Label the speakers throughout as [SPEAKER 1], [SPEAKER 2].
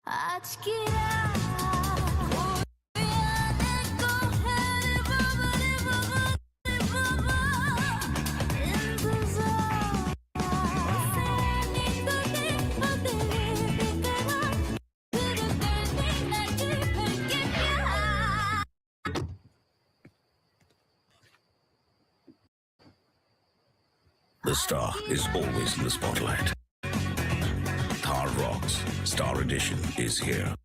[SPEAKER 1] आज की रात कोई आने को है बाबा रे बाबा रे बाबा इंतजार से नींद आते बेकरार फिर करने लगी भर के प्यार
[SPEAKER 2] The star is always in the spotlight. Thar Rocks Star Edition is here.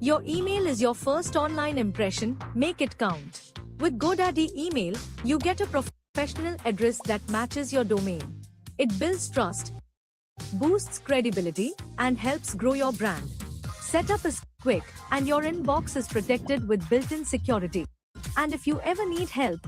[SPEAKER 3] Your email is your first online impression, make it count. With GoDaddy Email, you get a professional address that matches your domain. It builds trust, boosts credibility, and helps grow your brand. Setup is quick, and your inbox is protected with built-in security. And if you ever need help,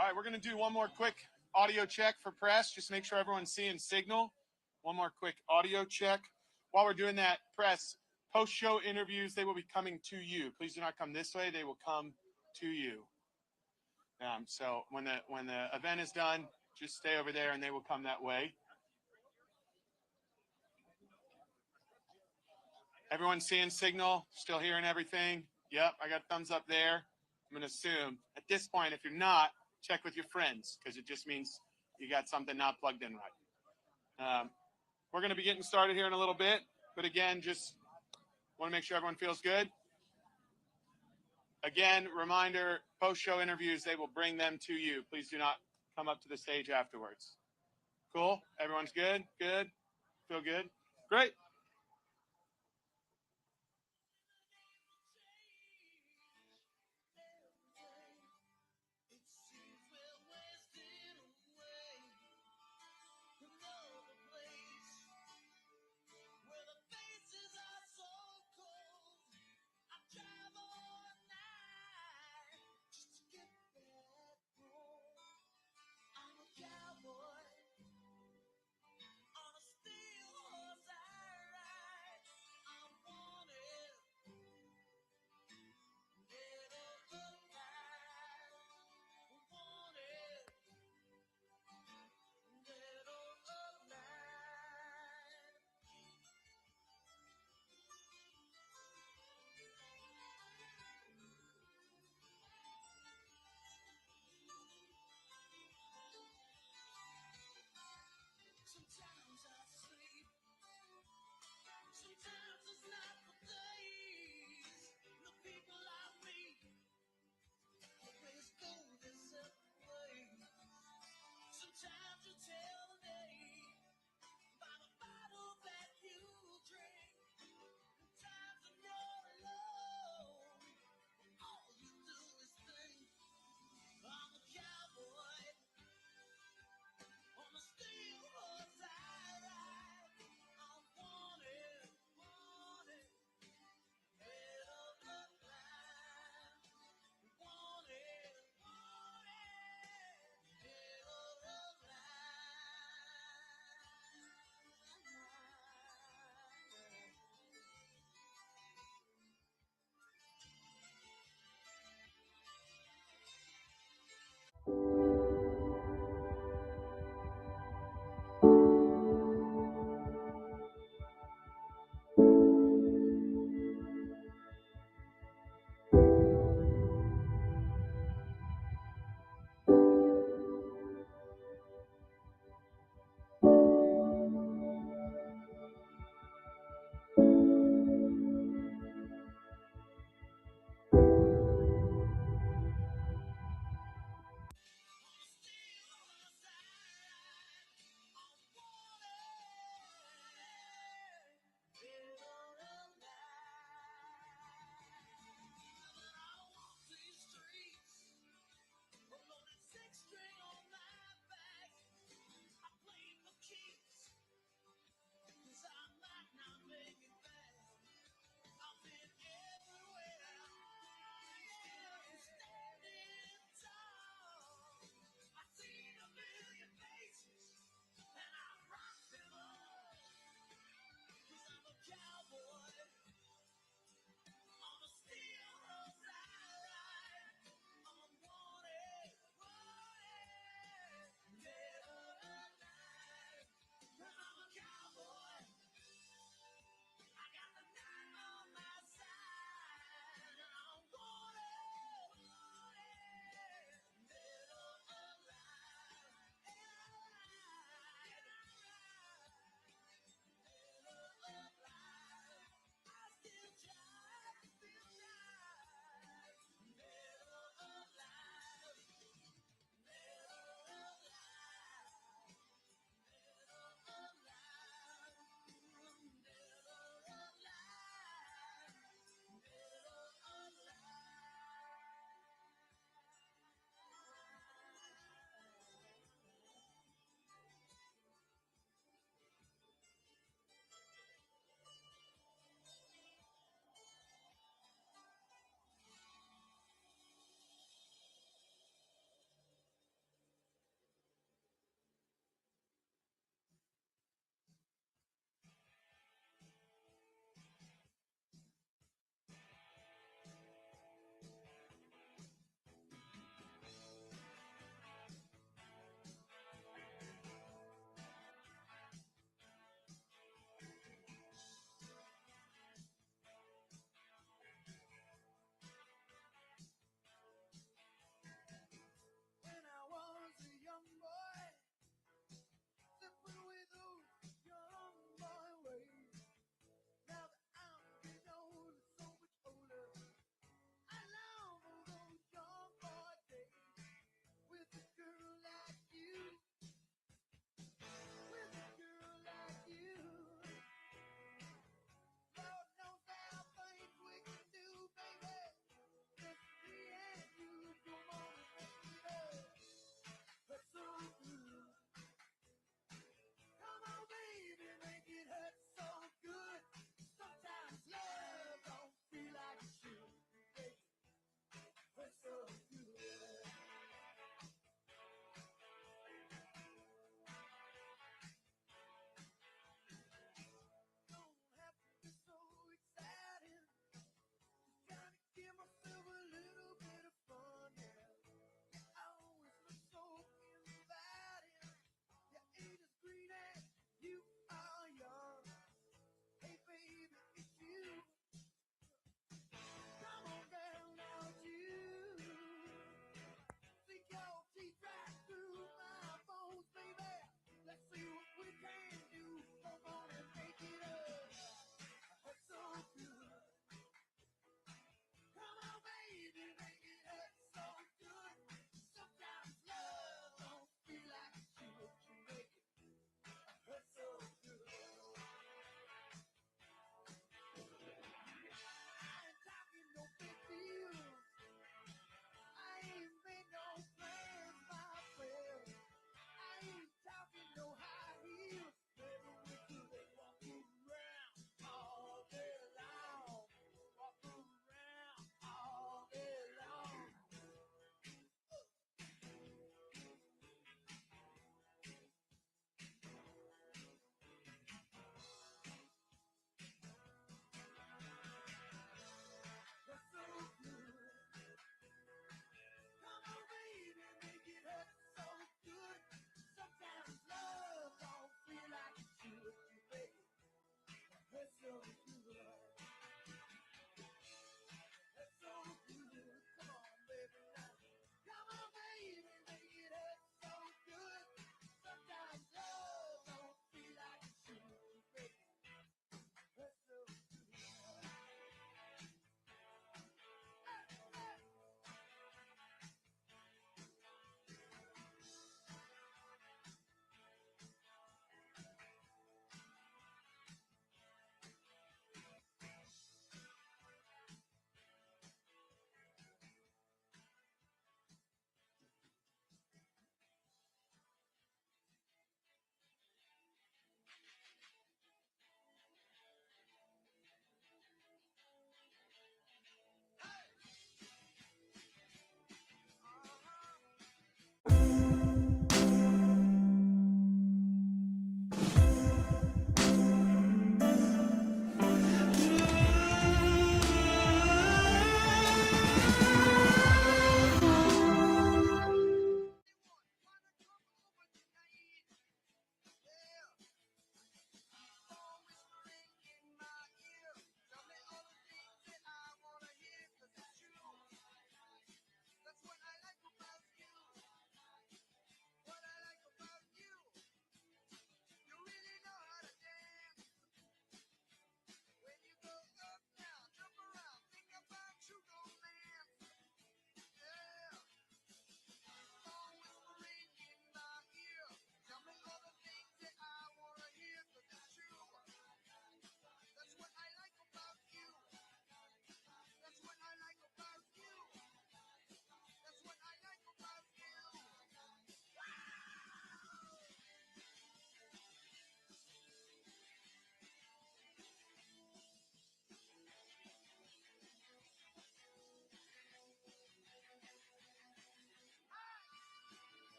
[SPEAKER 4] All right, we're going to do one more quick audio check for press. Just make sure everyone's seeing signal. One more quick audio check. While we're doing that, press, post-show interviews, they will be coming to you. Please do not come this way. They will come to you. So when the event is done, just stay over there and they will come that way. Everyone seeing signal? Still hearing everything? Yep, I got thumbs up there. I'm going to assume at this point, if you're not, check with your friends because it just means you got something not plugged in right. We're going to be getting started here in a little bit. But again, just want to make sure everyone feels good. Again, reminder, post-show interviews, they will bring them to you. Please do not come up to the stage afterwards. Cool? Everyone's good? Good? Feel good? Great.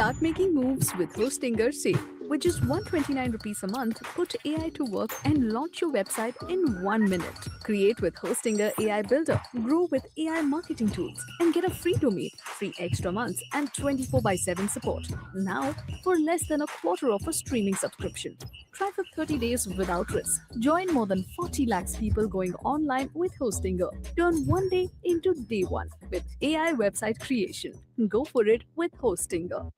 [SPEAKER 5] Start making moves with Hostinger Safe. With just 129 rupees a month, put AI to work and launch your website in 1 minute. Create with Hostinger AI Builder, grow with AI marketing tools, and get a free domain, free extra months, and 24/7 support. Now, for less than a quarter of a streaming subscription. Try for 30 days without risk. Join more than 40 lakhs people going online with Hostinger. Turn one day into day one with AI website creation. Go for it with Hostinger.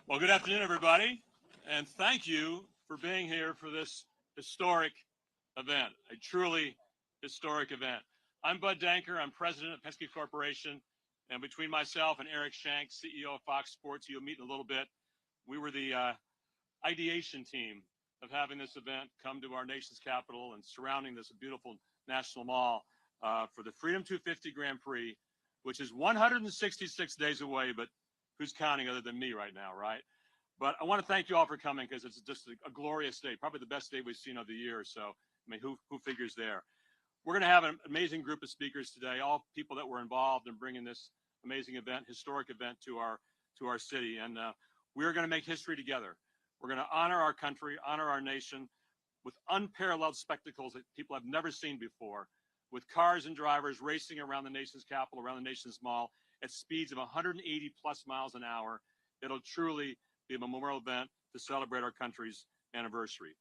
[SPEAKER 6] Well, good afternoon, everybody, and thank you for being here for this historic event, a truly historic event. I'm Bud Danker. I'm president of Penske Corporation, and between myself and Eric Shanks, CEO of Fox Sports, you'll meet in a little bit, we were the ideation team of having this event come to our nation's capital and surrounding this beautiful national mall for the Freedom 250 Grand Prix, which is 166 days away, but who's counting other than me right now, right? But I want to thank you all for coming because it's just a glorious day, probably the best day we've seen of the year. So, I mean, who figures there? We're going to have an amazing group of speakers today, all people that were involved in bringing this amazing event, historic event to our city. And we're going to make history together. We're going to honor our country, honor our nation with unparalleled spectacles that people have never seen before, with cars and drivers racing around the nation's capital, around the nation's mall at speeds of 180 plus miles an hour. It'll truly be a memorial event to celebrate our country's anniversary.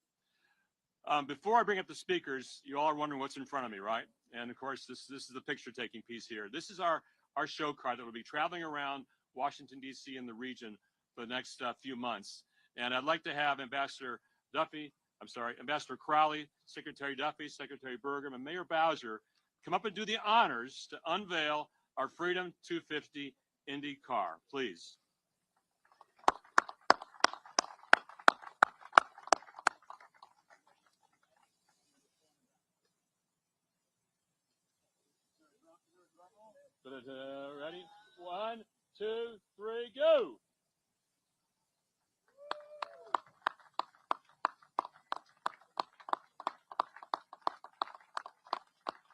[SPEAKER 6] Before I bring up the speakers, you all are wondering what's in front of me, right? And of course, this is the picture taking piece here. This is our show car that will be traveling around Washington, D.C. and the region for the next few months. And I'd like to have Ambassador Crowley, Secretary Duffy, Secretary Burgum, and Mayor Bowser come up and do the honors to unveil our Freedom 250 Indy car, please. Ready? 1, 2, 3, go!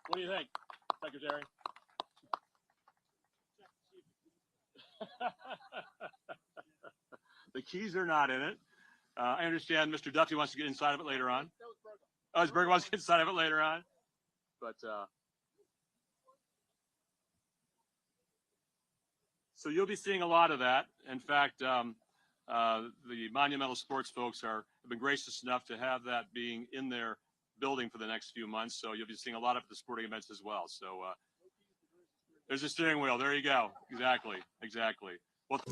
[SPEAKER 6] What do you think, Secretary? The keys are not in it. I understand Mr. Duffy wants to get inside of it later on. Oh, Burger wants to get inside of it later on. But so you'll be seeing a lot of that. In fact, the Monumental Sports folks have been gracious enough to have that being in their building for the next few months. So you'll be seeing a lot of the sporting events as well. So there's a steering wheel. There you go. Exactly. Well.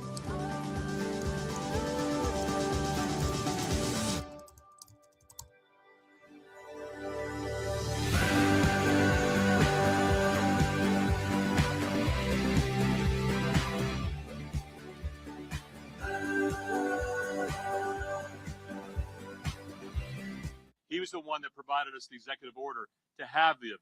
[SPEAKER 6] He was the one that provided us the executive order to have the event.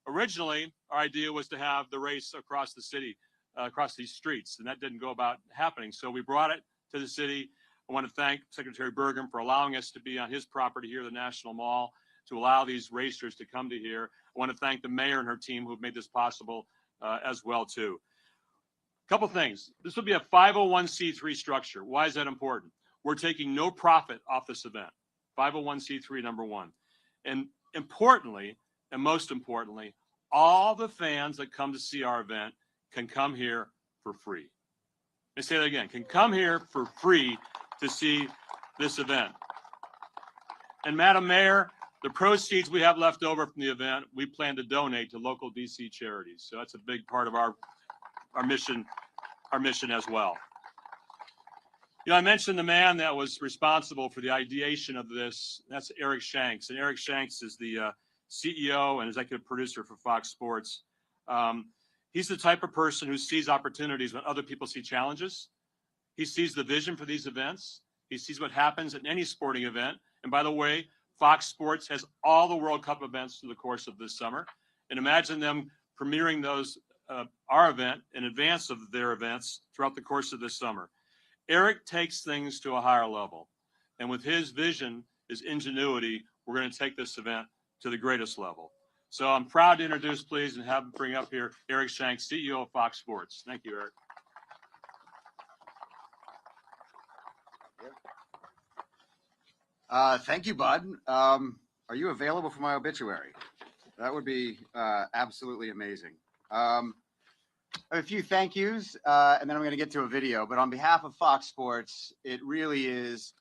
[SPEAKER 6] Originally, our idea was to have the race across the city, across these streets, and that didn't go about happening. So we brought it to the city. I want to thank Secretary Burgum for allowing us to be on his property here, the National Mall, to allow these racers to come to here. I want to thank the mayor and her team who have made this possible as well, too. A couple things. This will be a 501c3 structure. Why is that important? We're taking no profit off this event. 501c3, number one. And importantly, and most importantly, all the fans that come to see our event can come here for free. Let me say that again, can come here for free to see this event. And Madam Mayor, the proceeds we have left over from the event, we plan to donate to local DC charities. So that's a big part of our mission as well. You know, I mentioned the man that was responsible for the ideation of this. That's Eric Shanks. And Eric Shanks is the CEO and executive producer for Fox Sports. He's the type of person who sees opportunities when other people see challenges. He sees the vision for these events. He sees what happens at any sporting event. And by the way, Fox Sports has all the World Cup events through the course of this summer. And imagine them premiering those, our event in advance of their events throughout the course of this summer. Eric takes things to a higher level. And with his vision, his ingenuity, we're going to take this event to the greatest level. So I'm proud to introduce, please, and have him bring up here Eric Shanks, CEO of Fox Sports. Thank you, Eric.
[SPEAKER 7] Thank you, Bud. Are you available for my obituary? That would be absolutely amazing. I have a few thank yous, and then I'm going to get to a video. But on behalf of Fox Sports, it really is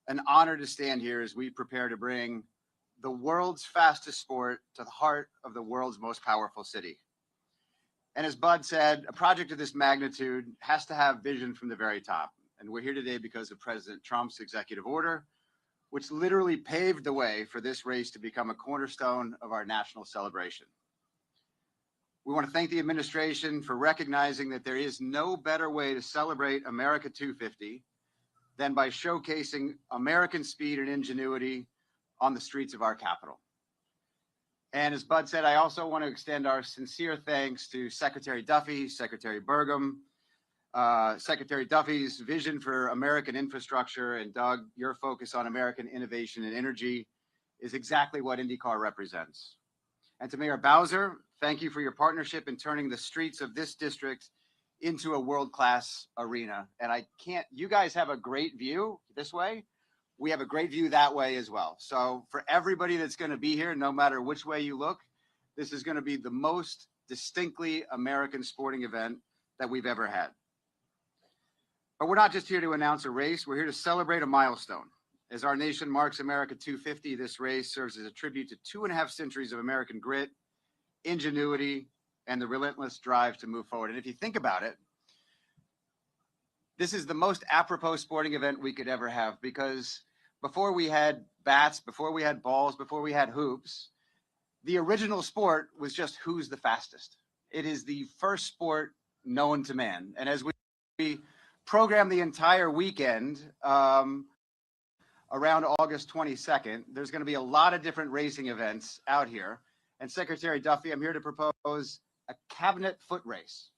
[SPEAKER 7] an honor to stand here as we prepare to bring the world's fastest sport to the heart of the world's most powerful city. And as Bud said, a project of this magnitude has to have vision from the very top. And we're here today because of President Trump's executive order, which literally paved the way for this race to become a cornerstone of our national celebration. We want to thank the administration for recognizing that there is no better way to celebrate America 250 than by showcasing American speed and ingenuity on the streets of our capital. And as Bud said, I also want to extend our sincere thanks to Secretary Duffy, Secretary Burgum, Secretary Duffy's vision for American infrastructure, and Doug, your focus on American innovation and energy is exactly what IndyCar represents. And to Mayor Bowser, thank you for your partnership in turning the streets of this district into a world-class arena. And you guys have a great view this way. We have a great view that way as well. So for everybody that's going to be here, no matter which way you look, this is going to be the most distinctly American sporting event that we've ever had. But we're not just here to announce a race. We're here to celebrate a milestone. As our nation marks America 250, this race serves as a tribute to 2.5 centuries of American grit, ingenuity, and the relentless drive to move forward. And if you think about it, this is the most apropos sporting event we could ever have, because before we had bats, before we had balls, before we had hoops, the original sport was just who's the fastest. It is the first sport known to man. And as we program the entire weekend around August 22nd, there's going to be a lot of different racing events out here. And Secretary Duffy, I'm here to propose a cabinet foot race.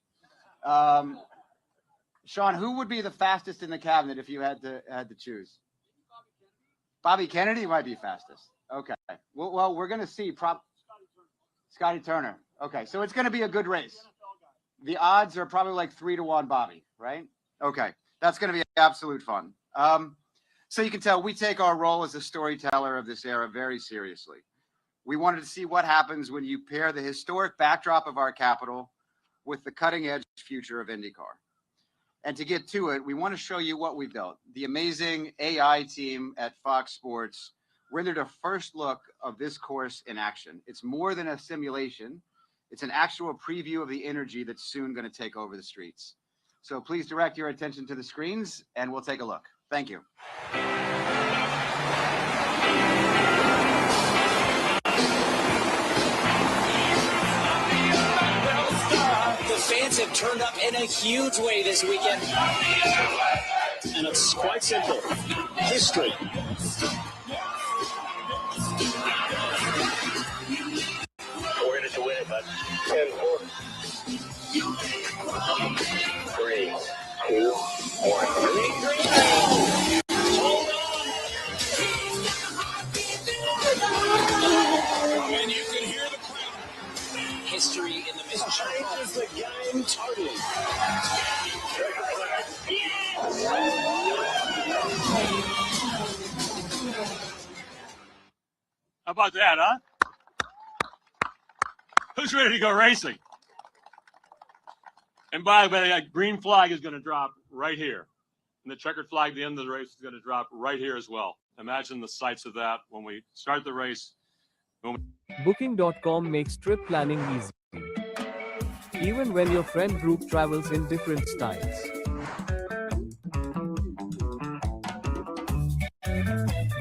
[SPEAKER 7] Sean, who would be the fastest in the cabinet if you had to choose? Bobby Kennedy might be fastest. Okay. Well, we're going to see. Scotty Turner. Okay, so it's going to be a good race. The odds are probably like 3-1 Bobby, right? Okay, that's going to be absolute fun. So you can tell we take our role as a storyteller of this era very seriously. We wanted to see what happens when you pair the historic backdrop of our capital with the cutting edge future of IndyCar. And to get to it, we want to show you what we built. The amazing AI team at Fox Sports rendered a first look of this course in action. It's more than a simulation. It's an actual preview of the energy that's soon going to take over the streets. So please direct your attention to the screens and we'll take a look. Thank you.
[SPEAKER 8] The fans have turned up in a huge way this weekend. And it's quite simple. History. We're in it to win it, bud. 10-4. 3, 2, 1. Hold on. And you can hear the crowd. History in the mission. Changes the game totally.
[SPEAKER 6] How about that, huh? Who's ready to go racing? And by the way, that green flag is going to drop right here. And the checkered flag at the end of the race is going to drop right here as well. Imagine the sights of that when we start the race.
[SPEAKER 9] Booking.com makes trip planning easy. Even when your friend group travels in different styles.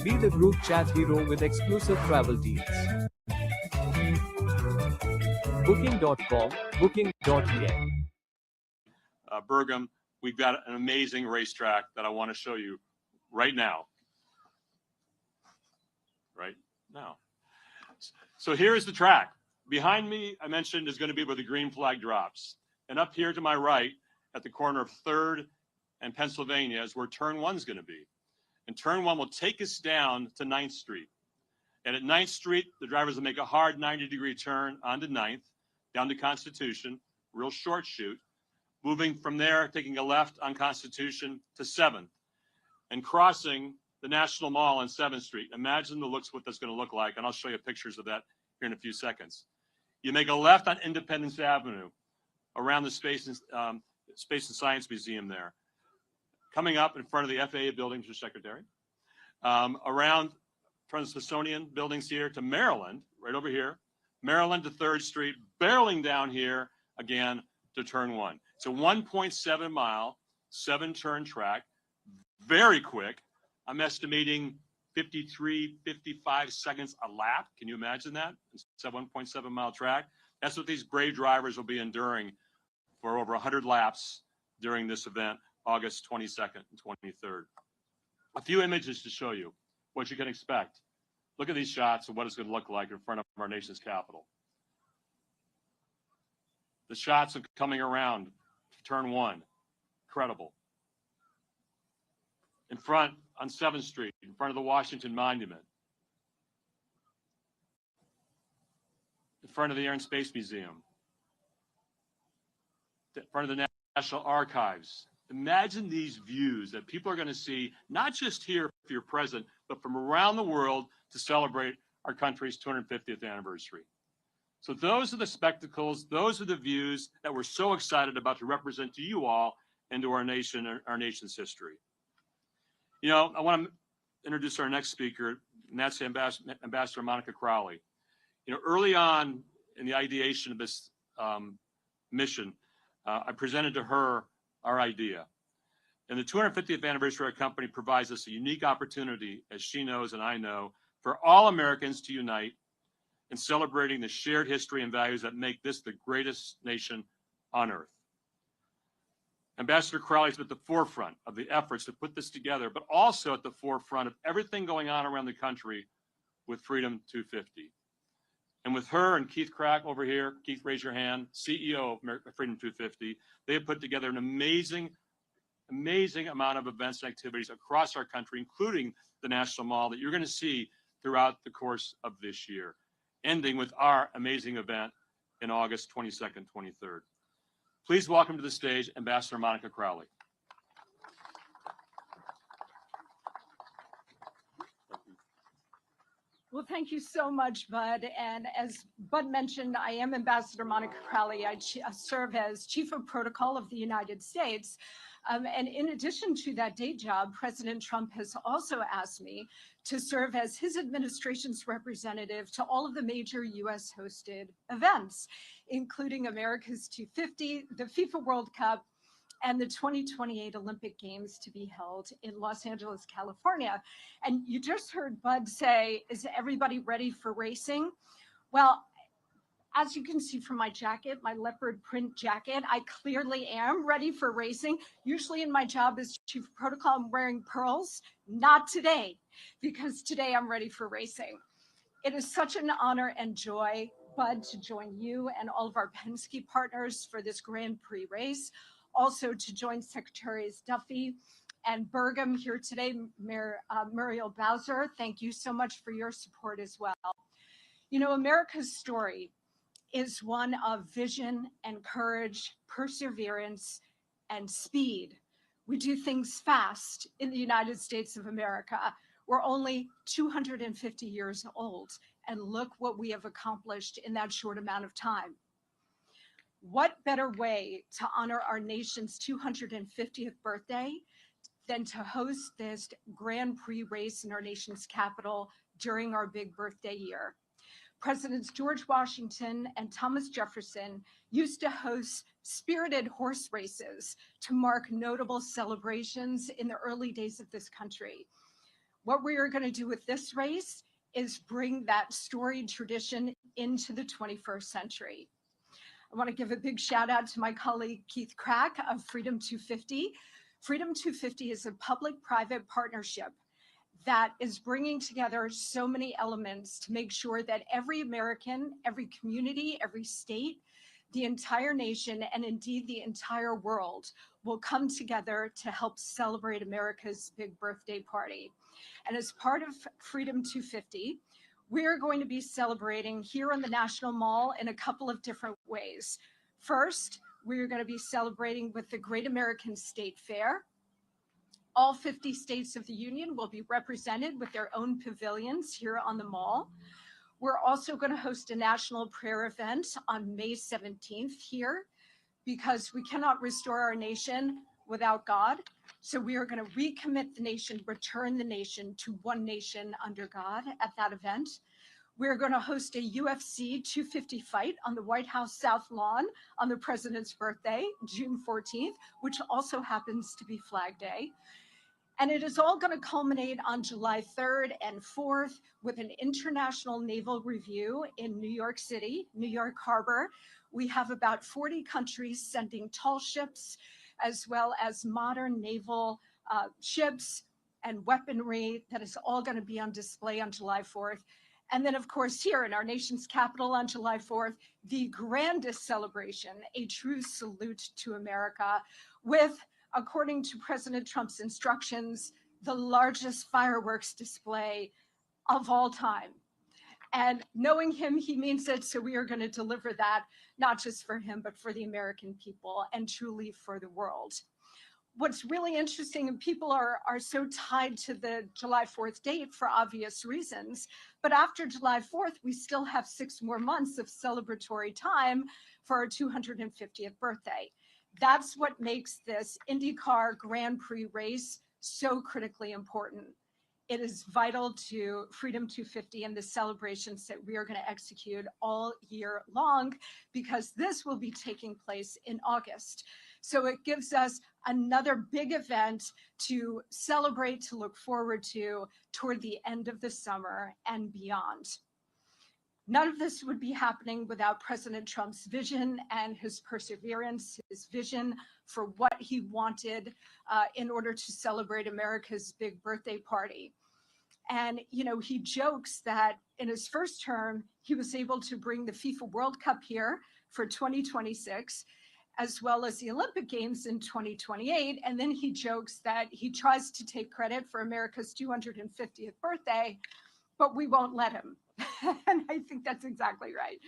[SPEAKER 9] Be the group chat hero with exclusive travel deals. Booking.com, booking.ea.
[SPEAKER 6] Burgum, we've got an amazing racetrack that I want to show you right now. Right now. So here's the track. Behind me, I mentioned, is going to be where the green flag drops. And up here to my right, at the corner of 3rd and Pennsylvania, is where turn 1 is going to be. And turn 1 will take us down to 9th Street. And at 9th Street, the drivers will make a hard 90-degree turn onto 9th, down to Constitution, real short shoot. Moving from there, taking a left on Constitution to 7th and crossing the National Mall on 7th Street. Imagine the looks what that's going to look like, and I'll show you pictures of that here in a few seconds. You make a left on Independence Avenue around the Space and Science Museum there. Coming up in front of the FAA building, Mr. Secretary, around from the Smithsonian buildings here to Maryland, right over here, Maryland to 3rd Street, barreling down here again to turn 1. It's a 1.7 mile, 7-turn track. very quick. I'm estimating 53, 55 seconds a lap. Can you imagine that? It's a 1.7 mile track. That's what these brave drivers will be enduring for over 100 laps during this event, August 22nd and 23rd. A few images to show you what you can expect. Look at these shots of what it's going to look like in front of our nation's capital. The shots of coming around turn 1, incredible. In front on 7th Street, in front of the Washington Monument. In front of the Air and Space Museum. In front of the National Archives. Imagine these views that people are going to see, not just here if you're present, but from around the world to celebrate our country's 250th anniversary. So those are the spectacles, those are the views that we're so excited about to represent to you all and to our nation, our nation's history. You know, I want to introduce our next speaker, and that's Ambassador Monica Crowley. You know, early on in the ideation of this mission, I presented to her our idea. And the 250th anniversary of our company provides us a unique opportunity, as she knows and I know, for all Americans to unite in celebrating the shared history and values that make this the greatest nation on earth. Ambassador Crowley is at the forefront of the efforts to put this together, but also at the forefront of everything going on around the country with Freedom 250. And with her and Keith Crack over here, Keith, raise your hand, CEO of Freedom 250, they have put together an amazing amount of events and activities across our country, including the National Mall, that you're going to see throughout the course of this year, ending with our amazing event in August 22nd, 23rd. Please welcome to the stage Ambassador Monica Crowley.
[SPEAKER 10] Well, thank you so much, Bud. And as Bud mentioned, I am Ambassador Monica Crowley. I serve as Chief of Protocol of the United States. And in addition to that day job, President Trump has also asked me to serve as his administration's representative to all of the major US hosted events, including America's 250, the FIFA World Cup, and the 2028 Olympic Games to be held in Los Angeles, California. And you just heard Bud say, is everybody ready for racing? Well, as you can see from my jacket, my leopard print jacket, I clearly am ready for racing. Usually in my job as Chief of Protocol, I'm wearing pearls. Not today, because today I'm ready for racing. It is such an honor and joy, Bud, to join you and all of our Penske partners for this Grand Prix race. Also to join Secretaries Duffy and Burgum here today, Muriel Bowser. Thank you so much for your support as well. You know, America's story is one of vision and courage, perseverance, and speed. We do things fast in the United States of America. We're only 250 years old, and look what we have accomplished in that short amount of time. What better way to honor our nation's 250th birthday than to host this Grand Prix race in our nation's capital during our big birthday year? Presidents George Washington and Thomas Jefferson used to host spirited horse races to mark notable celebrations in the early days of this country. What we are going to do with this race is bring that storied tradition into the 21st century. I want to give a big shout out to my colleague Keith Crack of Freedom 250. Freedom 250 is a public-private partnership that is bringing together so many elements to make sure that every American, every community, every state, the entire nation, and indeed the entire world will come together to help celebrate America's big birthday party. And as part of Freedom 250, we're going to be celebrating here in the National Mall in a couple of different ways. First, we're going to be celebrating with the Great American State Fair. All 50 states of the Union will be represented with their own pavilions here on the mall. We're also going to host a national prayer event on May 17th here, because we cannot restore our nation without God. So we are going to recommit the nation, return the nation to one nation under God at that event. We're going to host a UFC 250 fight on the White House South Lawn on the president's birthday, June 14th, which also happens to be Flag Day. And it is all going to culminate on July 3rd and 4th with an international naval review in New York City, New York Harbor. We have about 40 countries sending tall ships, as well as modern naval ships and weaponry that is all going to be on display on July 4th. And then, of course, here in our nation's capital on July 4th, the grandest celebration, a true salute to America, with, according to President Trump's instructions, the largest fireworks display of all time. And knowing him, he means it. So we are going to deliver that, not just for him, but for the American people and truly for the world. What's really interesting, and people are so tied to the July 4th date for obvious reasons, but after July 4th, we still have 6 more months of celebratory time for our 250th birthday. That's what makes this IndyCar Grand Prix race so critically important. It is vital to Freedom 250 and the celebrations that we are going to execute all year long, because this will be taking place in August. So it gives us another big event to celebrate, to look forward to toward the end of the summer and beyond. None of this would be happening without President Trump's vision and his perseverance, his vision for what he wanted in order to celebrate America's big birthday party. And, you know, he jokes that in his first term, he was able to bring the FIFA World Cup here for 2026, as well as the Olympic Games in 2028. And then he jokes that he tries to take credit for America's 250th birthday, but we won't let him. And I think that's exactly right.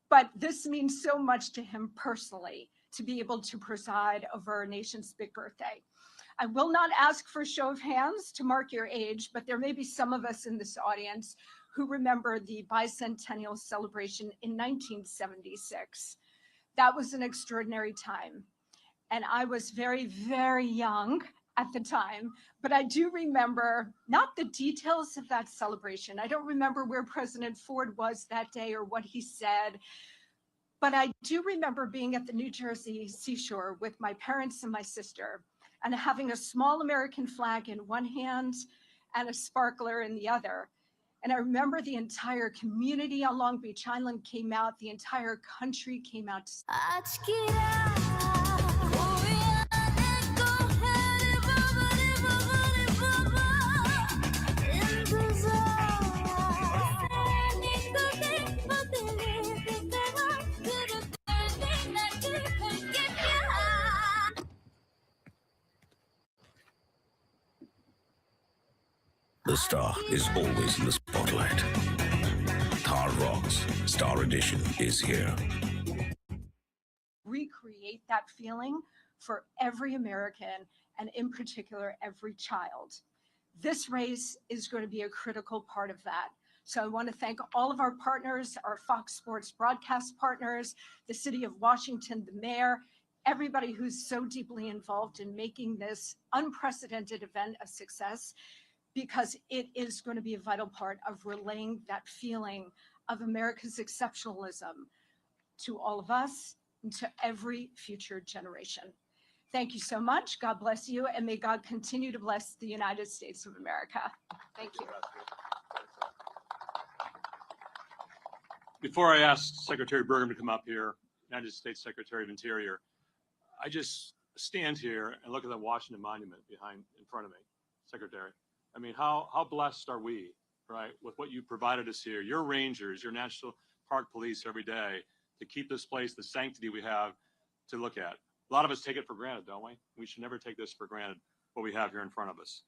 [SPEAKER 10] But this means so much to him personally, to be able to preside over our nation's big birthday. I will not ask for a show of hands to mark your age, but there may be some of us in this audience who remember the bicentennial celebration in 1976. That was an extraordinary time. And I was very, very young at the time, but I do remember not the details of that celebration. I don't remember where President Ford was that day or what he said, but I do remember being at the New Jersey seashore with my parents and my sister and having a small American flag in one hand and a sparkler in the other. And I remember the entire community on Long Beach Island came out, the entire country came out to
[SPEAKER 2] The star is always in the spotlight. Thar Rocks Star Edition is here.
[SPEAKER 10] recreate that feeling for every American, and in particular, every child. This race is going to be a critical part of that. So I want to thank all of our partners, our Fox Sports broadcast partners, the City of Washington, the mayor, everybody who's so deeply involved in making this unprecedented event a success, because it is going to be a vital part of relaying that feeling of America's exceptionalism to all of us and to every future generation. Thank you so much. God bless you, and may God continue to bless the United States of America. Thank you.
[SPEAKER 6] Before I ask Secretary Burgum to come up here, United States Secretary of Interior, I just stand here and look at the Washington Monument in front of me, Secretary. I mean, how blessed are we, right, with what you provided us here, your rangers, your National Park Police every day, to keep this place the sanctity we have to look at. A lot of us take it for granted, don't we? We should never take this for granted, what we have here in front of us.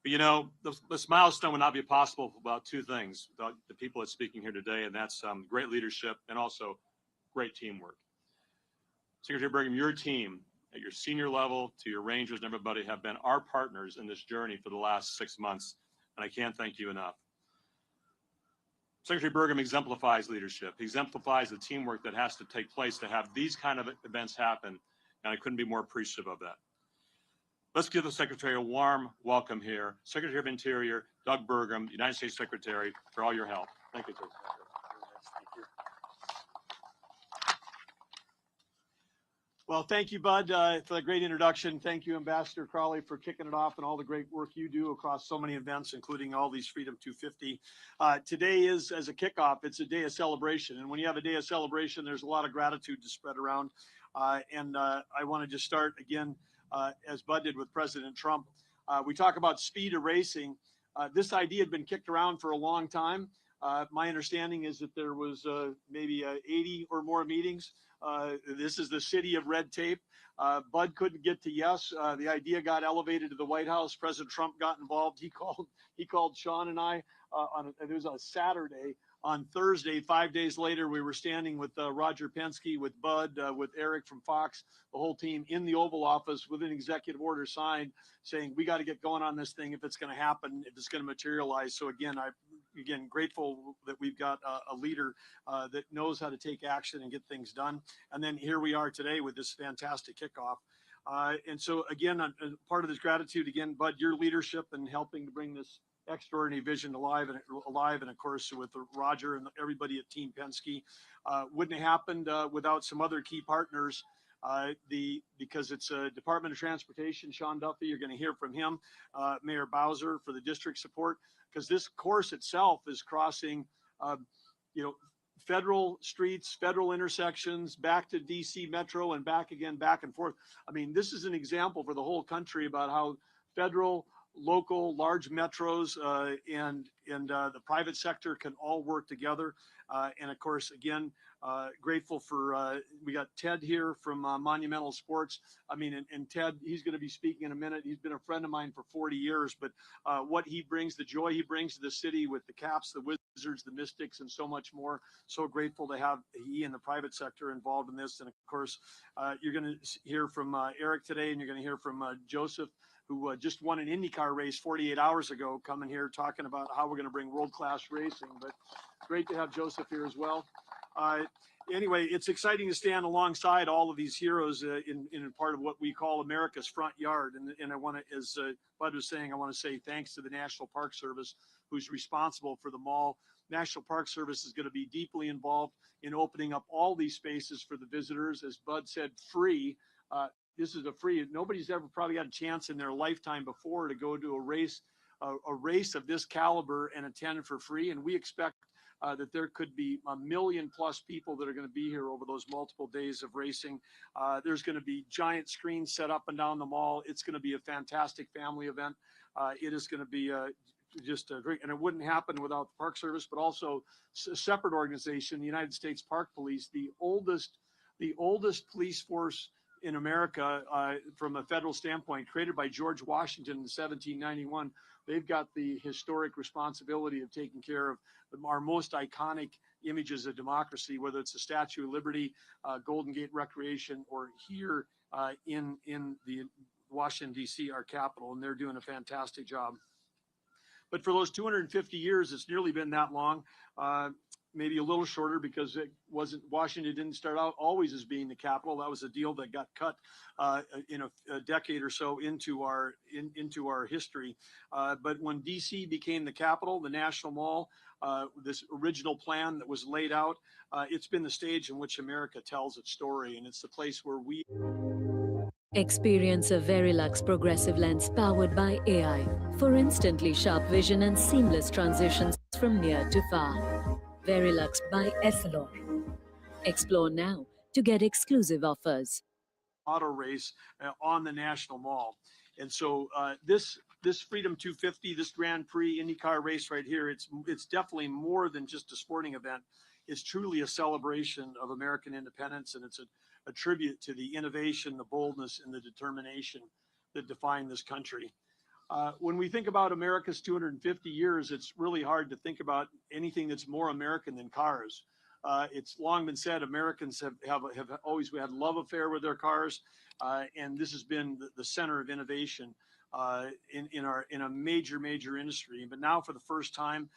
[SPEAKER 6] But you know, this milestone would not be possible without two things, without the people that's speaking here today, and that's great leadership and also great teamwork. Secretary Burgum, your team at your senior level, to your rangers and everybody, have been our partners in this journey for the last 6 months, and I can't thank you enough. Secretary Burgum exemplifies leadership. He exemplifies the teamwork that has to take place to have these kind of events happen, and I couldn't be more appreciative of that. Let's give the Secretary a warm welcome here. Secretary of Interior, Doug Burgum, United States Secretary, for all your help. Thank you, sir. Well, thank you, Bud, for the great introduction. Thank you, Ambassador Crowley, for kicking it off and all the great work you do across so many events, including all these Freedom 250. Today is, as a kickoff, it's a day of celebration. And when you have a day of celebration, there's a lot of gratitude to spread around. I want to just start again, as Bud did with President Trump. We talk about speed of racing. This idea had been kicked around for a long time. My understanding is that there was maybe 80 or more meetings. This is the city of red tape. Bud couldn't get to yes. The idea got elevated to the White House. President Trump got involved. He called Sean and I it was a Saturday. On Thursday, 5 days later, we were standing with Roger Penske, with Bud, with Eric from Fox, the whole team in the Oval Office with an executive order signed saying, we got to get going on this thing if it's going to happen, if it's going to materialize. So again, I'm grateful that we've got a leader that knows how to take action and get things done. And then here we are today with this fantastic kickoff. And so again, part of this gratitude, again, Bud, your leadership and helping to bring this extraordinary vision alive, and of course with Roger and everybody at Team Penske. Wouldn't have happened without some other key partners. Because it's a Department of Transportation, Sean Duffy, you're going to hear from him, Mayor Bowser for the district support, because this course itself is crossing, federal streets, federal intersections, back to DC Metro and back again, back and forth. I mean, this is an example for the whole country about how federal, local, large metros and the private sector can all work together. And of course, again, grateful for, we got Ted here from Monumental Sports. I mean, and Ted, he's going to be speaking in a minute. He's been a friend of mine for 40 years, but what he brings, the joy he brings to the city with the Caps, the Wizards, the Mystics, and so much more. So grateful to have he and the private sector involved in this. And of course, you're going to hear from Eric today, and you're going to hear from Joseph, who just won an IndyCar race 48 hours ago, coming here talking about how we're going to bring world-class racing. But great to have Joseph here as well. Anyway, it's exciting to stand alongside all of these heroes in part of what we call America's front yard. And I want to, as Bud was saying, I want to say thanks to the National Park Service, who's responsible for the mall. National Park Service is going to be deeply involved in opening up all these spaces for the visitors. As Bud said, free. This is a free, nobody's ever probably got a chance in their lifetime before to go to a race of this caliber and attend for free. And we expect that there could be 1 million+ people that are going to be here over those multiple days of racing. There's going to be giant screens set up and down the mall. It's going to be a fantastic family event. It is going to be just great, and it wouldn't happen without the Park Service, but also a separate organization, the United States Park Police, the oldest police force in America from a federal standpoint, created by George Washington in 1791. They've got the historic responsibility of taking care of our most iconic images of democracy, whether it's the Statue of Liberty, Golden Gate Recreation, or here in the Washington, D.C., our capital, and they're doing a fantastic job. But for those 250 years, it's nearly been that long. Maybe a little shorter, because it wasn't, Washington didn't start out always as being the capital. That was a deal that got cut in a decade or so into our history. But when DC became the capital, the National Mall, this original plan that was laid out, it's been the stage in which America tells its story, and it's the place where we
[SPEAKER 11] experience a Verilux progressive lens powered by AI for instantly sharp vision and seamless transitions from near to far. Verilux by Essilor. Explore now to get exclusive offers.
[SPEAKER 6] Auto race on the National Mall. And so this Freedom 250, this Grand Prix IndyCar race right here, it's definitely more than just a sporting event. It's truly a celebration of American independence, and it's a tribute to the innovation, the boldness, and the determination that define this country. When we think about America's 250 years, it's really hard to think about anything that's more American than cars. It's long been said Americans have always had love affair with their cars, and this has been the center of innovation in a major industry. But now, for the first time,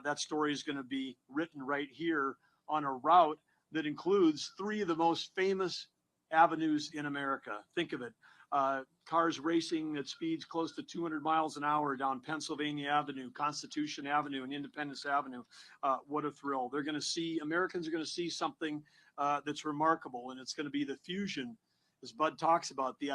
[SPEAKER 6] that story is going to be written right here on a route that includes 3 of the most famous avenues in America. Think of it. Cars racing at speeds close to 200 miles an hour down Pennsylvania Avenue, Constitution Avenue, and Independence Avenue. What a thrill. Americans are going to see something that's remarkable, and it's going to be the fusion
[SPEAKER 12] as Bud talks about, these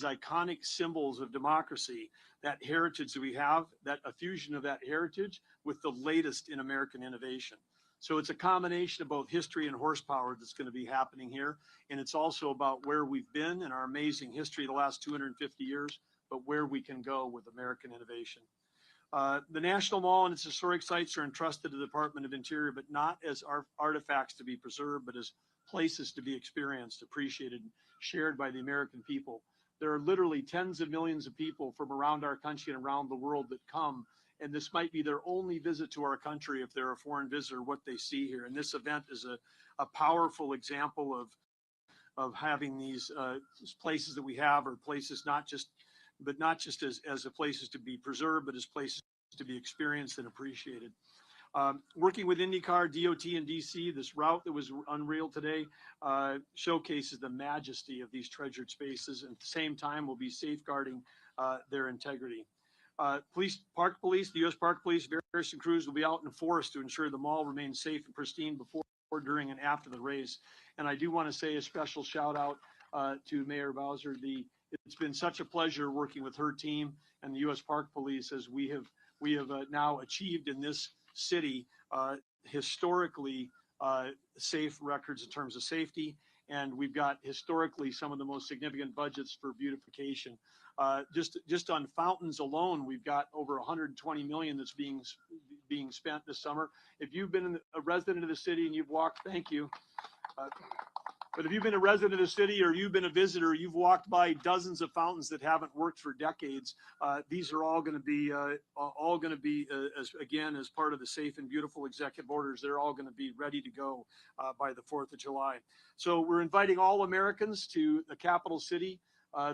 [SPEAKER 12] iconic symbols of democracy, that heritage that we have, that a fusion of that heritage with the latest in American innovation. So it's a combination of both history and horsepower that's going to be happening here. And it's also about where we've been in our amazing history the last 250 years, but where we can go with American innovation. The National Mall and its historic sites are entrusted to the Department of Interior, but not as artifacts to be preserved, but as places to be experienced, appreciated, and shared by the American people. There are literally tens of millions of people from around our country and around the world that come, and this might be their only visit to our country if they're a foreign visitor, what they see here. And this event is a powerful example of having these places that we have, or places not just as a places to be preserved, but as places to be experienced and appreciated. Working with IndyCar, DOT, and DC, this route that was unveiled today showcases the majesty of these treasured spaces, and at the same time will be safeguarding their integrity. Park Police, the U.S. Park Police, various crews will be out in force to ensure the mall remains safe and pristine before, during, and after the race. And I do want to say a special shout out to Mayor Bowser. It's been such a pleasure working with her team and the U.S. Park Police, as we have now achieved in this city historically safe records in terms of safety, and we've got historically some of the most significant budgets for beautification. Just on fountains alone, we've got over 120 million that's being spent this summer. If you've been a resident of the city and you've walked, thank you. But if you've been a resident of the city or you've been a visitor, you've walked by dozens of fountains that haven't worked for decades. These are all going to be as part of the safe and beautiful executive orders. They're all going to be ready to go by the 4th of July. So we're inviting all Americans to the capital city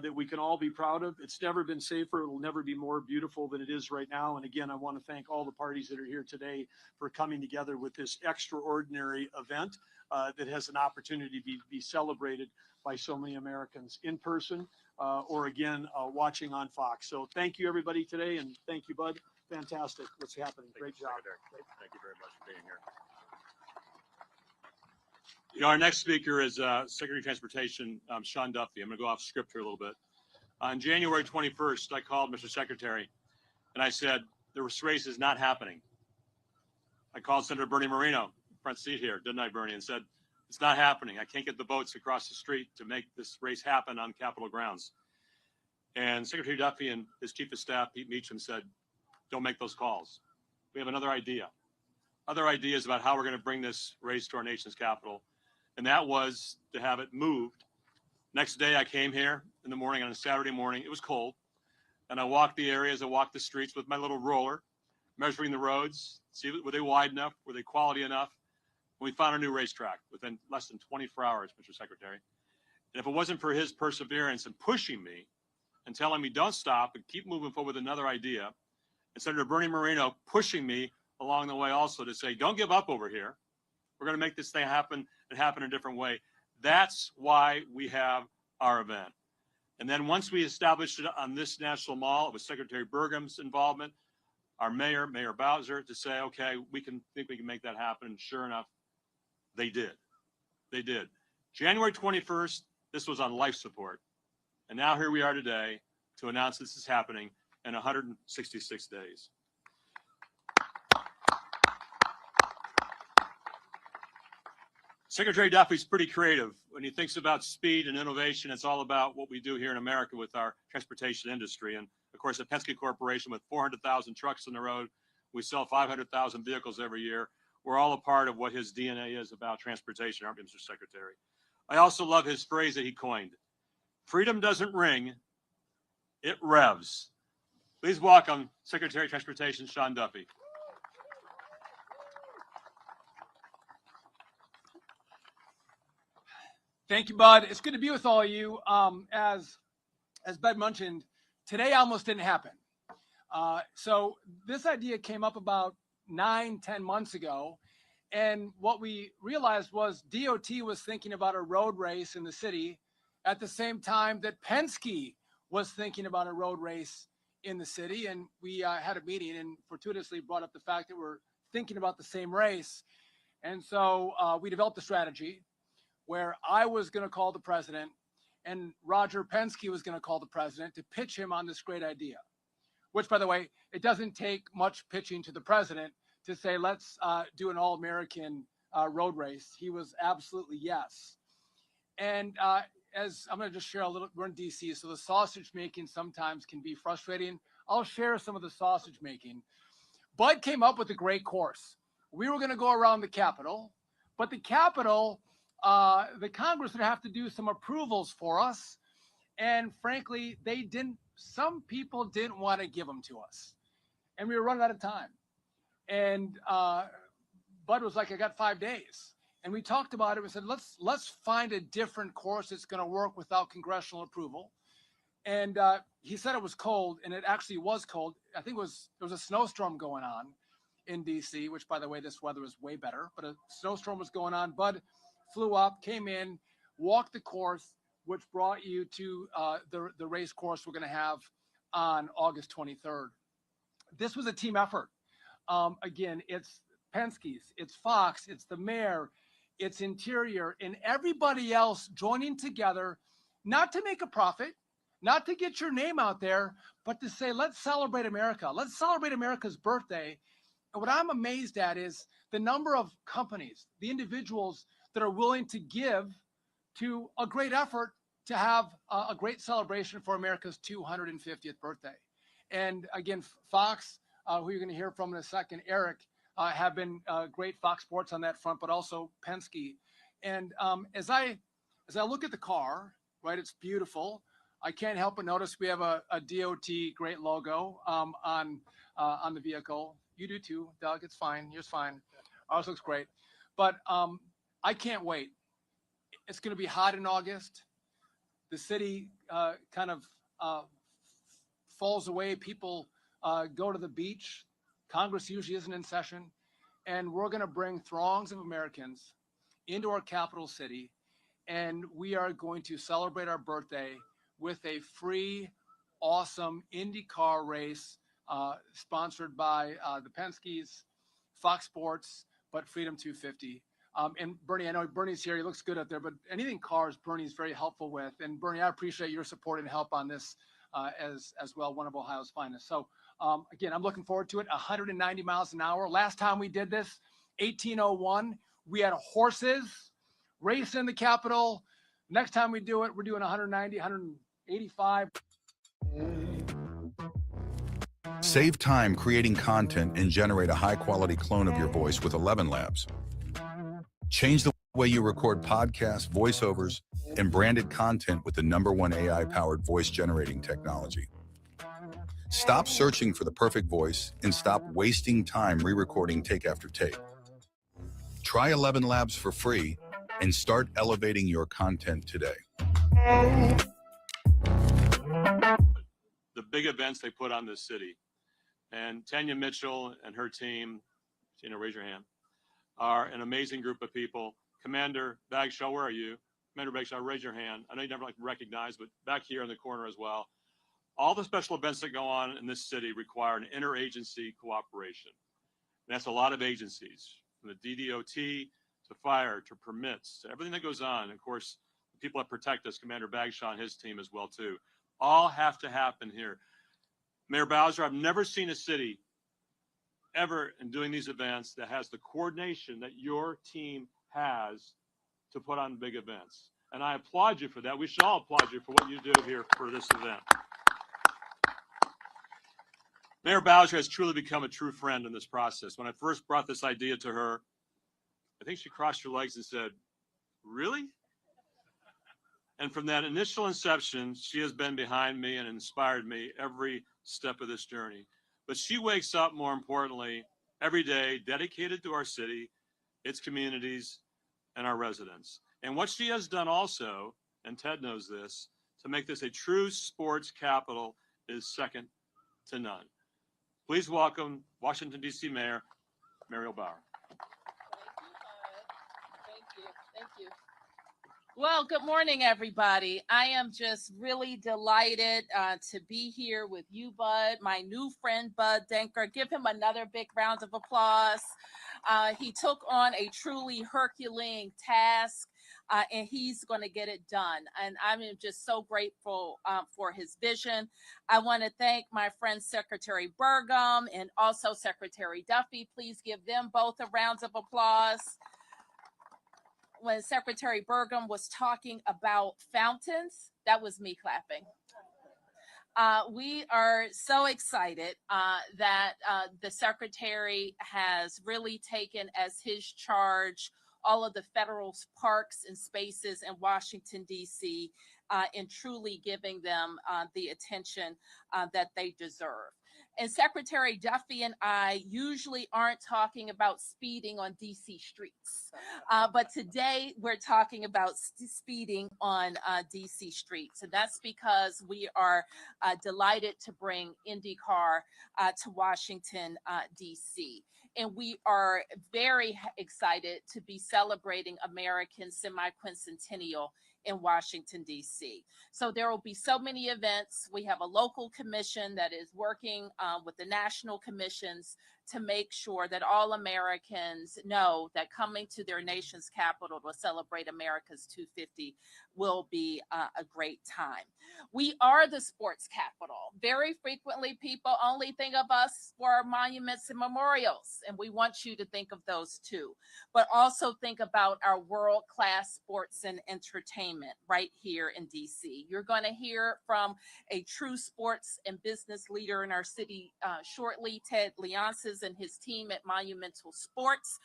[SPEAKER 12] that we can all be proud of. It's never been safer. It'll never be more beautiful than it is right now. And again, I want to thank all the parties that are here today for coming together with this extraordinary event that has an opportunity to be celebrated by so many Americans in person or again, watching on Fox. So thank you everybody today, and thank you, Bud. Fantastic what's happening. Great job.
[SPEAKER 6] Thank you very much for being here. You know, our next speaker is Secretary of Transportation, Sean Duffy. I'm going to go off script here a little bit. On January 21st, I called Mr. Secretary and I said, the race is not happening. I called Senator Bernie Moreno, front seat here, didn't I, Bernie, and said, it's not happening. I can't get the votes across the street to make this race happen on Capitol grounds. And Secretary Duffy and his Chief of Staff, Pete Meacham, said, don't make those calls. We have another idea. Other ideas about how we're going to bring this race to our nation's capital. And that was to have it moved. Next day, I came here in the morning on a Saturday morning. It was cold. And I walked the areas, I walked the streets with my little roller, measuring the roads, see were they wide enough, were they quality enough. And we found a new racetrack within less than 24 hours, Mr. Secretary. And if it wasn't for his perseverance and pushing me and telling me don't stop and keep moving forward with another idea, and Senator Bernie Moreno pushing me along the way also to say, don't give up over here. We're going to make this thing happen and happen in a different way. That's why we have our event. And then once we established it on this national mall, it was Secretary Burgum's involvement, our mayor, Mayor Bowser, to say, okay, we can make that happen. And sure enough, they did. They did. January 21st, this was on life support. And now here we are today to announce this is happening in 166 days. Secretary Duffy's pretty creative. When he thinks about speed and innovation, it's all about what we do here in America with our transportation industry. And of course, at Penske Corporation, with 400,000 trucks on the road, we sell 500,000 vehicles every year. We're all a part of what his DNA is about transportation, aren't we, Mr. Secretary? I also love his phrase that he coined. Freedom doesn't ring, it revs. Please welcome Secretary of Transportation, Sean Duffy.
[SPEAKER 13] Thank you, Bud. It's good to be with all of you. As Bud mentioned, today almost didn't happen. So this idea came up about 9-10 months ago. And what we realized was DOT was thinking about a road race in the city at the same time that Penske was thinking about a road race in the city. And we had a meeting and fortuitously brought up the fact that we're thinking about the same race. And so we developed a strategy where I was going to call the president and Roger Penske was going to call the president to pitch him on this great idea, which, by the way, it doesn't take much pitching to the president to say, let's do an all-American road race. He was absolutely yes. And as I'm going to just share a little, we're in DC, so the sausage making sometimes can be frustrating. I'll share some of the sausage making. Bud came up with a great course. We were going to go around the Capitol, but the Capitol, the Congress would have to do some approvals for us. And frankly, some people didn't want to give them to us. And we were running out of time. And Bud was like, I got 5 days. And we talked about it. We said, let's find a different course that's going to work without congressional approval. And he said it was cold, and it actually was cold. I think there was a snowstorm going on in DC, which, by the way, this weather is way better. But a snowstorm was going on. Bud flew up, came in, walked the course, which brought you to the race course we're going to have on August 23rd. This was a team effort. Again, it's Penske's, it's Fox, it's the mayor, it's Interior, and everybody else joining together, not to make a profit, not to get your name out there, but to say, let's celebrate America. Let's celebrate America's birthday. And what I'm amazed at is the number of companies, the individuals that are willing to give to a great effort to have a great celebration for America's 250th birthday. And again, Fox, who you're going to hear from in a second, Eric, have been great, Fox Sports on that front, but also Penske. And as I look at the car, right, it's beautiful. I can't help but notice we have a DOT great logo on the vehicle. You do too, Doug. It's fine. Yours fine. Ours looks great. But I can't wait. It's going to be hot in August. The city kind of falls away. People go to the beach. Congress usually isn't in session. And we're going to bring throngs of Americans into our capital city. And we are going to celebrate our birthday with a free, awesome IndyCar race sponsored by the Penske's, Fox Sports, but Freedom 250. And Bernie, I know Bernie's here. He looks good out there, but anything cars, Bernie's very helpful with. And Bernie, I appreciate your support and help on this as well, one of Ohio's finest. So again, I'm looking forward to it. 190 miles an hour. Last time we did this, 1801, we had horses racing in the Capitol. Next time we do it, we're doing 190, 185.
[SPEAKER 14] Save time creating content and generate a high-quality clone of your voice with 11 Labs. Change the way you record podcasts, voiceovers, and branded content with the #1 AI-powered voice generating technology. Stop searching for the perfect voice and stop wasting time re-recording take after take. Try 11 Labs for free and start elevating your content today.
[SPEAKER 6] The big events they put on this city. And Tanya Mitchell and her team, Tina, raise your hand, are an amazing group of people. Commander Bagshaw, where are you? Commander Bagshaw, raise your hand. I know you never like recognize, but back here in the corner as well. All the special events that go on in this city require an interagency cooperation. And that's a lot of agencies, from the DDOT to fire to permits to everything that goes on. And of course, the people that protect us, Commander Bagshaw and his team as well too, all have to happen here. Mayor Bowser, I've never seen a city ever in doing these events that has the coordination that your team has to put on big events. And I applaud you for that. We should all applaud you for what you do here for this event. Mayor Bowser has truly become a true friend in this process. When I first brought this idea to her, I think she crossed her legs and said, really? And from that initial inception, she has been behind me and inspired me every step of this journey. But she wakes up, more importantly, every day dedicated to our city, its communities, and our residents. And what she has done also, and Ted knows this, to make this a true sports capital is second to none. Please welcome Washington, D.C. Mayor Muriel Bauer.
[SPEAKER 15] Thank you. Well, good morning, everybody. I am just really delighted to be here with you, Bud, my new friend, Bud Denker. Give him another big round of applause. He took on a truly Herculean task. and he's going to get it done. And I'm just so grateful for his vision. I want to thank my friend Secretary Burgum and also Secretary Duffy. Please give them both a round of applause. When Secretary Burgum was talking about fountains, that was me clapping. We are so excited that the Secretary has really taken as his charge all of the federal parks and spaces in Washington, D.C., and truly giving them the attention that they deserve. And Secretary Duffy and I usually aren't talking about speeding on DC streets. But today we're talking about speeding on DC streets. And that's because we are delighted to bring IndyCar to Washington, DC. And we are very excited to be celebrating American semi-quincentennial in Washington, D.C. So there will be so many events. We have a local commission that is working with the national commissions to make sure that all Americans know that coming to their nation's capital to celebrate America's 250 will be a great time. We are the sports capital. Very frequently, people only think of us for our monuments and memorials, and we want you to think of those too. But also think about our world-class sports and entertainment right here in DC. You're going to hear from a true sports and business leader in our city shortly. Ted Leonsis and his team at Monumental Sports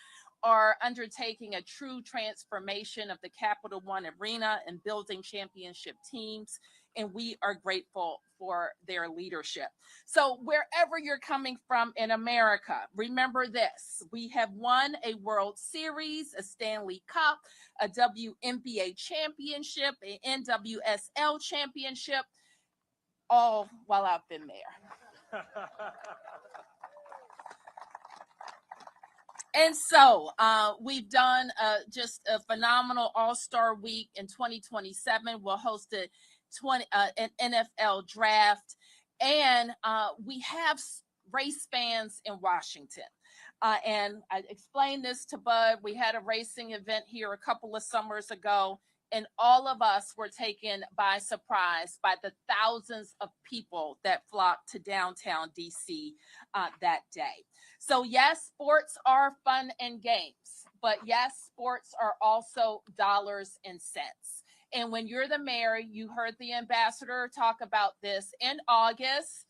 [SPEAKER 15] are undertaking a true transformation of the Capital One Arena and building championship teams. And we are grateful for their leadership. So wherever you're coming from in America, remember this: we have won a World Series, a Stanley Cup, a WNBA championship, an NWSL championship, all while I've been there. And so we've done just a phenomenal All-Star Week in 2027. We'll host an NFL draft, and we have race fans in Washington. And I explained this to Bud. We had a racing event here a couple of summers ago, and all of us were taken by surprise by the thousands of people that flocked to downtown DC that day. So yes, sports are fun and games, but yes, sports are also dollars and cents. And when you're the mayor, you heard the ambassador talk about this in August.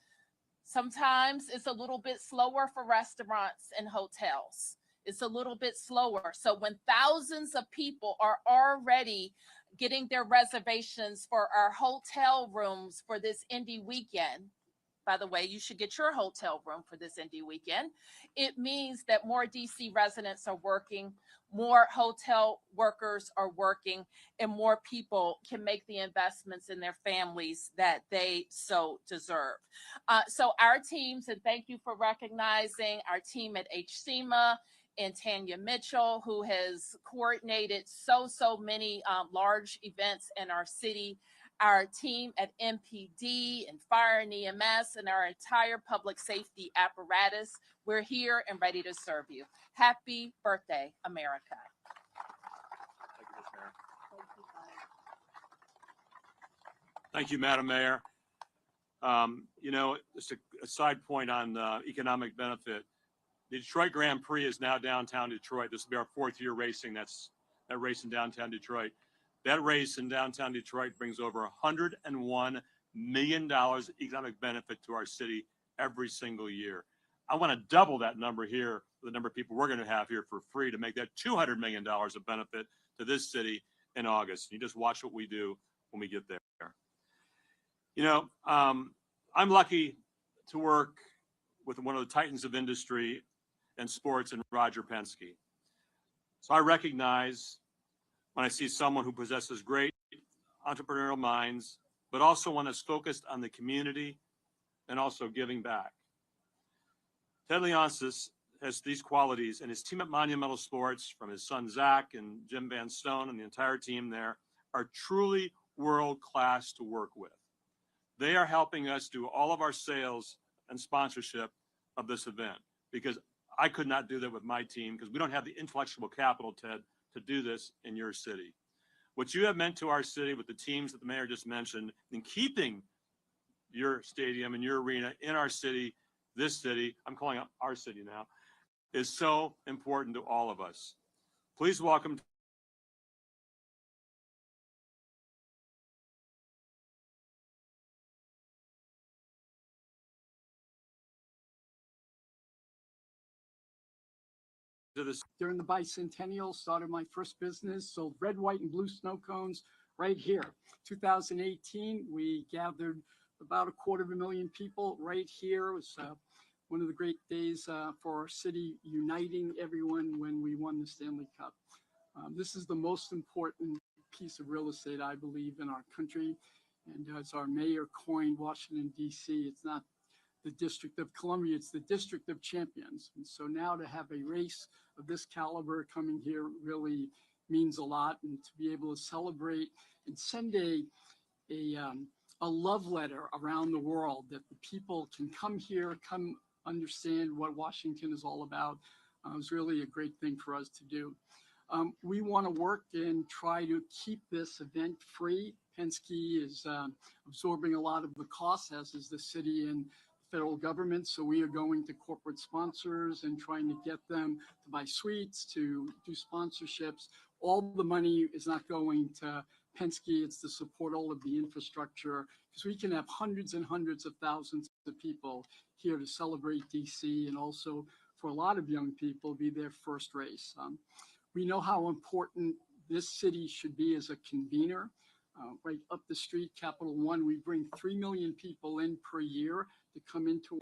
[SPEAKER 15] Sometimes it's a little bit slower for restaurants and hotels. It's a little bit slower. So when thousands of people are already getting their reservations for our hotel rooms for this Indy weekend, by the way, you should get your hotel room for this Indy weekend. It means that more DC residents are working, more hotel workers are working, and more people can make the investments in their families that they so deserve. So our teams, and thank you for recognizing our team at HSEMA and Tanya Mitchell, who has coordinated so many large events in our city. Our team at MPD and Fire and EMS and our entire public safety apparatus. We're here and ready to serve you. Happy birthday, America.
[SPEAKER 6] Thank you, Madam Mayor. You know, just a side point on economic benefit. The Detroit Grand Prix is now downtown Detroit. This will be our 4th year racing. That race in downtown Detroit. That race in downtown Detroit brings over $101 million economic benefit to our city every single year. I want to double that number here, the number of people we're going to have here for free, to make that $200 million of benefit to this city in August. You just watch what we do when we get there. You know, I'm lucky to work with one of the titans of industry and sports in Roger Penske. So I recognize when I see someone who possesses great entrepreneurial minds, but also one that's focused on the community and also giving back. Ted Leonsis has these qualities, and his team at Monumental Sports, from his son Zach and Jim Van Stone and the entire team there, are truly world-class to work with. They are helping us do all of our sales and sponsorship of this event, because I could not do that with my team, because we don't have the intellectual capital, Ted, to do this in your city. what you have meant to our city with the teams that the mayor just mentioned, and keeping your stadium and your arena in our city, this city, I'm calling it our city now, is so important to all of us. Please welcome to this.
[SPEAKER 16] During the bicentennial, started my first business, sold red, white, and blue snow cones right here. 2018, we gathered about 250,000 people right here. It was one of the great days for our city, uniting everyone when we won the Stanley Cup. This is the most important piece of real estate, I believe, in our country. And as our mayor coined Washington, D.C., it's not the District of Columbia, it's the District of Champions. And so now to have a race of this caliber coming here really means a lot, and to be able to celebrate and send a love letter around the world that the people can come here, come understand what Washington is all about, is really a great thing for us to do. We want to work and try to keep this event free. Penske is absorbing a lot of the costs, as is the city and federal government. So we are going to corporate sponsors and trying to get them to buy suites, to do sponsorships. All the money is not going to Penske. It's to support all of the infrastructure, because we can have hundreds and hundreds of thousands of people here to celebrate DC, and also for a lot of young people be their first race. We know how important this city should be as a convener. Right up the street, Capital One, we bring 3 million people in per year to come into.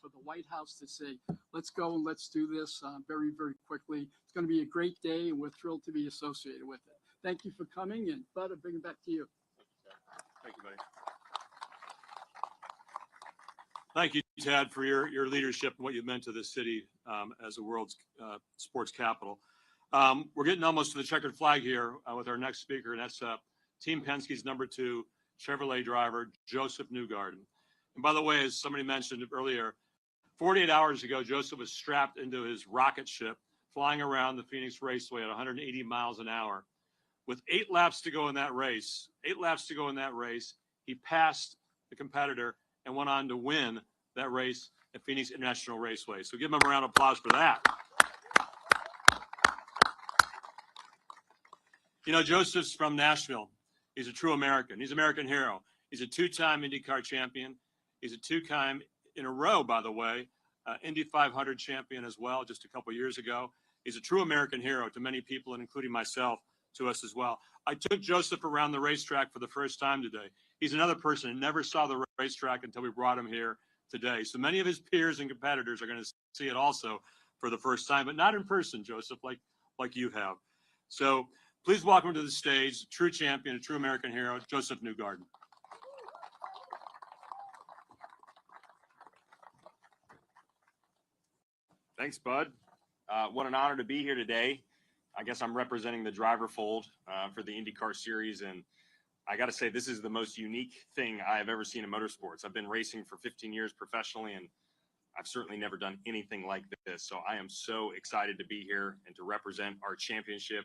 [SPEAKER 16] For the White House to say, let's go and let's do this very, very quickly. It's going to be a great day, and we're thrilled to be associated with it. Thank you for coming, and Bud, I'll bring it back to you.
[SPEAKER 6] Thank you, buddy. Thank you, Tad, for your leadership and what you've meant to this city as the world's sports capital. We're getting almost to the checkered flag here with our next speaker, and that's Team Penske's #2 Chevrolet driver, Joseph Newgarden. And by the way, as somebody mentioned earlier, 48 hours ago, Joseph was strapped into his rocket ship, flying around the Phoenix Raceway at 180 miles an hour. With 8 laps to go in that race, he passed the competitor and went on to win that race at Phoenix International Raceway. So give him a round of applause for that. You know, Joseph's from Nashville. He's a true American. He's an American hero. He's a 2-time IndyCar champion. He's a 2-time in a row, by the way, Indy 500 champion as well, just a couple years ago. He's a true American hero to many people, and including myself, to us as well. I took Joseph around the racetrack for the first time today. He's another person who never saw the racetrack until we brought him here today. So many of his peers and competitors are going to see it also for the first time, but not in person, Joseph, like you have. So please welcome to the stage, true champion, a true American hero, Joseph Newgarden.
[SPEAKER 17] Thanks, Bud. What an honor to be here today. I guess I'm representing the driver fold for the IndyCar series, and I got to say, this is the most unique thing I have ever seen in motorsports. I've been racing for 15 years professionally, and I've certainly never done anything like this. So I am so excited to be here and to represent our championship,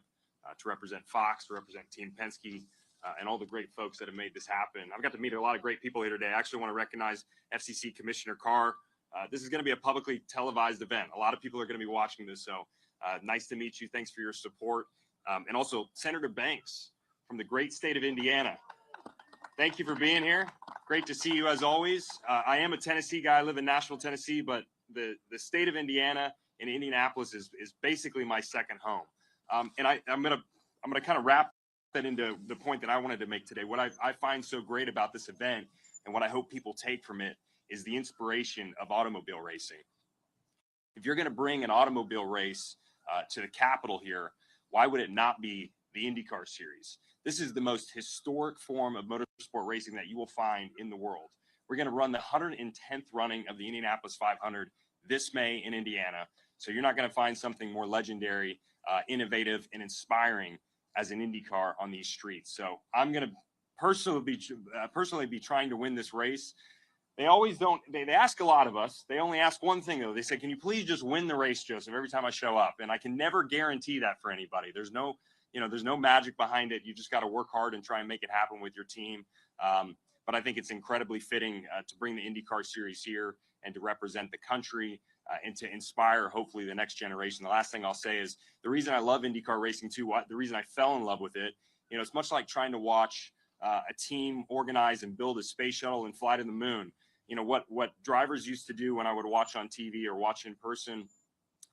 [SPEAKER 17] to represent Fox, to represent Team Penske, and all the great folks that have made this happen. I've got to meet a lot of great people here today. I actually want to recognize FCC Commissioner Carr. This is going to be a publicly televised event. A lot of people are going to be watching this, so nice to meet you. Thanks for your support. And also Senator Banks from the great state of Indiana. Thank you for being here. Great to see you as always. I am a Tennessee guy. I live in Nashville, Tennessee, but the state of Indiana and Indianapolis is basically my second home. And I'm gonna kind of wrap that into the point that I wanted to make today. What I find so great about this event, and what I hope people take from it, is the inspiration of automobile racing. If you're going to bring an automobile race to the Capitol here, why would it not be the IndyCar series? This is the most historic form of motorsport racing that you will find in the world. We're going to run the 110th running of the Indianapolis 500 this May in Indiana. So you're not going to find something more legendary, innovative, and inspiring as an IndyCar on these streets. So I'm going to personally be trying to win this race. They always don't, they ask a lot of us. They only ask one thing though. They say, can you please just win the race, Joseph, every time I show up? And I can never guarantee that for anybody. There's no magic behind it. You just got to work hard and try and make it happen with your team. But I think it's incredibly fitting to bring the IndyCar series here and to represent the country and to inspire, hopefully, the next generation. The last thing I'll say is the reason I love IndyCar racing too, the reason I fell in love with it, it's much like trying to watch a team organize and build a space shuttle and fly to the moon. What drivers used to do when I would watch on TV or watch in person,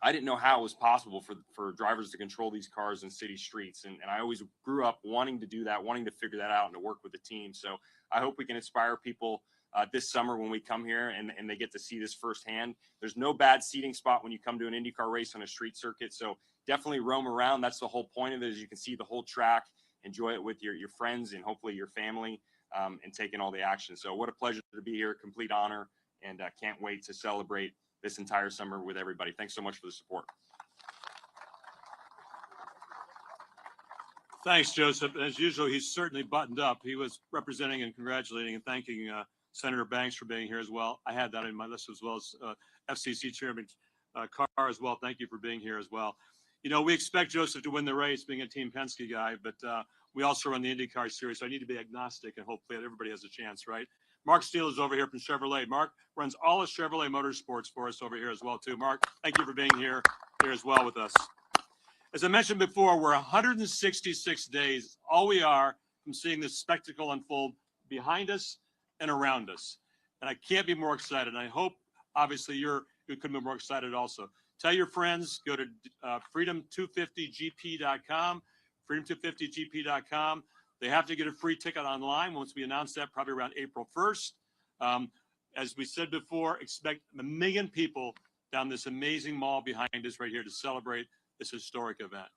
[SPEAKER 17] I didn't know how it was possible for drivers to control these cars in city streets. And I always grew up wanting to do that, wanting to figure that out and to work with the team. So I hope we can inspire people this summer when we come here and they get to see this firsthand. There's no bad seating spot when you come to an IndyCar race on a street circuit. So definitely roam around. That's the whole point of it, is you can see the whole track, enjoy it with your friends and hopefully your family. And taking all the action. So what a pleasure to be here, complete honor, and can't wait to celebrate this entire summer with everybody. Thanks so much for the support.
[SPEAKER 6] Thanks, Joseph. As usual, he's certainly buttoned up. He was representing and congratulating and thanking Senator Banks for being here as well. I had that in my list, as well as FCC Chairman Carr as well. Thank you for being here as well. We expect Joseph to win the race, being a Team Penske guy, but we also run the IndyCar series, so I need to be agnostic and hopefully everybody has a chance, right? Mark Steele is over here from Chevrolet. Mark runs all of Chevrolet Motorsports for us over here as well, too. Mark, thank you for being here as well with us. As I mentioned before, we're 166 days, all we are, from seeing this spectacle unfold behind us and around us. And I can't be more excited. And I hope, obviously, you couldn't be more excited also. Tell your friends, go to freedom250gp.com, freedom250gp.com. They have to get a free ticket online once we announce that, probably around April 1st. As we said before, expect 1 million people down this amazing mall behind us right here to celebrate this historic event.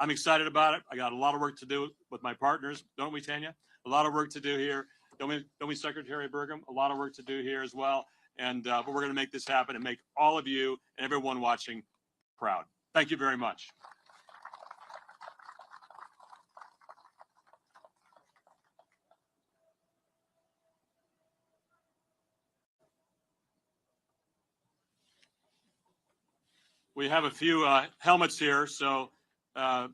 [SPEAKER 6] I'm excited about it. I got a lot of work to do with my partners, don't we, Tanya? A lot of work to do here. Don't we, Secretary Burgum? A lot of work to do here as well. And but we're going to make this happen and make all of you and everyone watching proud. Thank you very much. We have a few helmets here, so for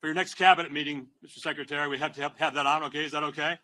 [SPEAKER 6] your next cabinet meeting, Mr. Secretary, we have to have that on. Okay, is that okay?